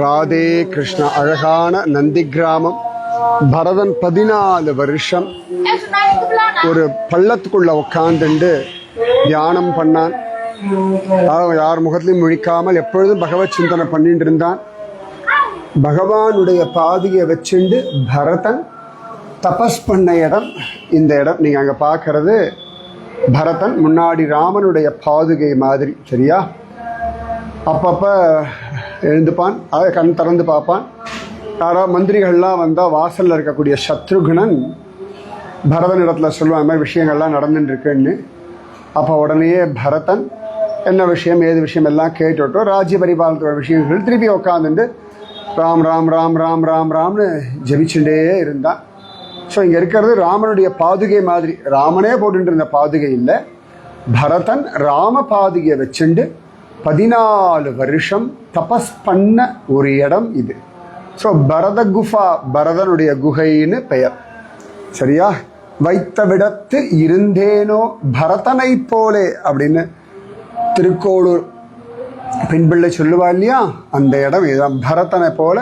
ராதே கிருஷ்ணா. அழகான நந்தி கிராமம். பரதன் 14 வருஷம் ஒரு பள்ளத்துக்குள்ள உட்காந்துண்டு தியானம் பண்ணான். யார் முகத்திலையும் முழிக்காமல் எப்பொழுதும் பகவத் சிந்தனை பண்ணிட்டு இருந்தான். பகவானுடைய பாதியை வச்சுண்டு பரதன் தபஸ் பண்ண இடம் இந்த இடம். நீங்க அங்க பாக்குறது பரதன் முன்னாடி ராமனுடைய பாதுகை மாதிரி. சரியா? அப்பப்ப எழுந்துப்பான், அதை கண் திறந்து பார்ப்பான். யாராவது மந்திரிகள்லாம் வந்தால் வாசலில் இருக்கக்கூடிய சத்ருகுணன் பரதன் இடத்துல சொல்லுவான், இந்த மாதிரி விஷயங்கள்லாம் நடந்துட்டு இருக்குன்னு. அப்போ உடனேயே பரதன் என்ன விஷயம் ஏது விஷயம் எல்லாம் கேட்டுவிட்டோம். ராஜ்ய பரிபாலனத்தோட விஷயங்கள் திருப்பி உட்காந்துட்டு ராம் ராம் ராம் ராம் ராம் ராம்னு ஜபிச்சுட்டே இருந்தான். ஸோ இங்கே இருக்கிறது ராமனுடைய பாதுகை மாதிரி. ராமனே போட்டுட்டு இருந்த பாதுகை இல்லை, பரதன் ராம பாதுகையை வச்சுண்டு 14 வருஷம் தபஸ் பண்ண ஒரு இடம் இது. ஸோ பரத குஃபா, பரதனுடைய குகைன்னு பெயர். சரியா? வைத்த விடத்து இருந்தேனோ பரதனை போலே அப்படின்னு திருக்கோளூர் பெண்பிள்ளை சொல்லுவா இல்லையா, அந்த இடம் இதுதான். பரதனை போல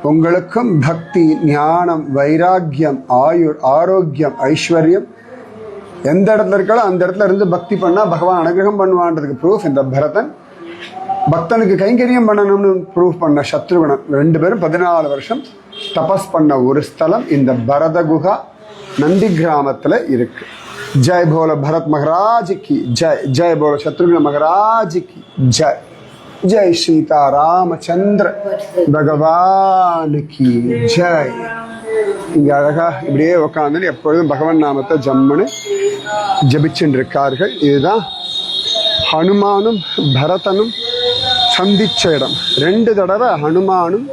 உங்களுக்கும் பக்தி, ஞானம், வைராக்கியம், ஆயுர், ஆரோக்கியம், ஐஸ்வர்யம் எந்த இடத்துல இருக்காலும் அந்த இடத்துல இருந்து பக்தி பண்ணா பகவான் அனுகிரகம் பண்ணுவான்றதுக்கு ப்ரூஃப் இந்த பரதன். பக்தனுக்கு கைங்கரியம் பண்ணணும்னு ப்ரூஃப் பண்ண சத்ருகுணன் 2 பேரும் 14 வருஷம் தபஸ் பண்ண ஒரு ஸ்தலம் இந்த பரத குஹா நந்தி கிராமத்துல இருக்கு. ஜெய் போல பரத் மகாராஜ் கி ஜெய், ஜெய் போல சத்ருகுண மகாராஜ் கி ஜெய், ஜெய் சீதா ராமச்சந்திர பகவான் கி ஜெய். இங்க அழகா இப்படியே உட்காந்து எப்பொழுதும் பகவான் நாமத்தை ஜம்முன்னு ஜபிச்சுட்டு இருக்கார்கள். இதுதான் ஹனுமானும் பரதனும் சந்திச்ச இடம். 2 தடவை ஹனுமானும்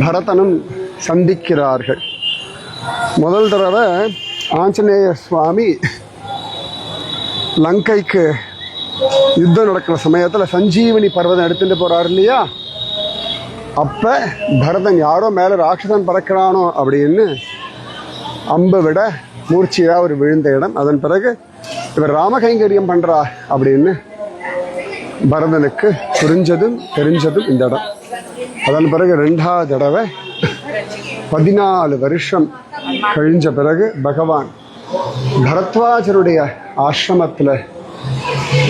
பரதனும் சந்திக்கிறார்கள். முதல் தடவை ஆஞ்சநேய சுவாமி லங்கைக்கு யுத்தம் நடக்கிற சமயத்தில் சஞ்சீவனி பர்வதம் எடுத்துட்டு போறாரு இல்லையா, அப்ப பரதன் யாரோ மேல ராட்சசன் பறக்கிறானோ அப்படின்னு அம்பு விட மூர்ச்சியா ஒரு விழுந்த இடம். அதன் பிறகு இவர் ராமகைங்கரியம் பண்றா அப்படின்னு பரதனுக்கு புரிஞ்சதும் தெரிஞ்சதும் இந்த இடம். அதன் பிறகு 2வது தடவை 14 வருஷம் கழிஞ்ச பிறகு பகவான் பரத்வாஜருடைய ஆசிரமத்தில்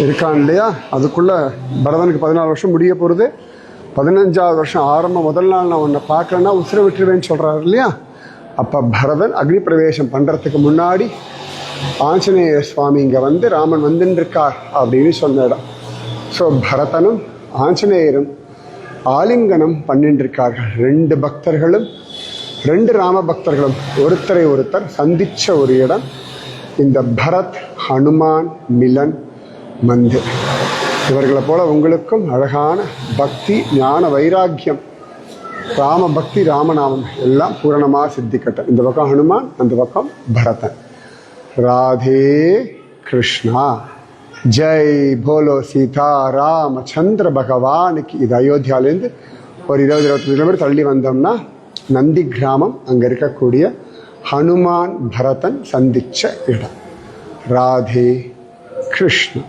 இருக்கான் இல்லையா, அதுக்குள்ள பரதனுக்கு 14 வருஷம் முடிய போகிறது. 15வது வருஷம் ஆரம்ப முதல் நாள் நான் உன்னை பார்க்கலன்னா உசுர விட்டுருவேன்னு சொல்றாரு இல்லையா. அப்ப பரதன் அக்னி பிரவேசம் பண்றதுக்கு முன்னாடி ஆஞ்சநேய சுவாமி இங்க வந்து ராமன் வந்துட்டு இருக்கார் அப்படின்னு சொன்ன இடம். ஸோ பரதனும் ஆஞ்சநேயரும் ஆலிங்கனம் பண்ணிட்டு இருக்கார்கள். 2 பக்தர்களும் 2 ராம பக்தர்களும் ஒருத்தரை ஒருத்தர் சந்திச்ச ஒரு இடம் இந்த பரத் ஹனுமான் மிலன் மந்திர். இவர்களை போல உங்களுக்கும் அழகான பக்தி, ஞான, வைராக்கியம், ராம பக்தி, ராமநாமம் எல்லாம் பூரணமா சித்திக்கட்டும். இந்த பக்கம் ஹனுமான், அந்த பக்கம் பரதன். ராதே கிருஷ்ணா. ஜெய் போலோ சீதா ராமச்சந்திர பகவானுக்கு. இது அயோத்தியாலேருந்து ஒரு 20-25 கிலோமீட்டர் தள்ளி வந்தோம்னா நந்தி கிராமம். அங்க இருக்கக்கூடிய ஹனுமான் பரதன் சந்திச்ச இடம். ராதே கிருஷ்ணா.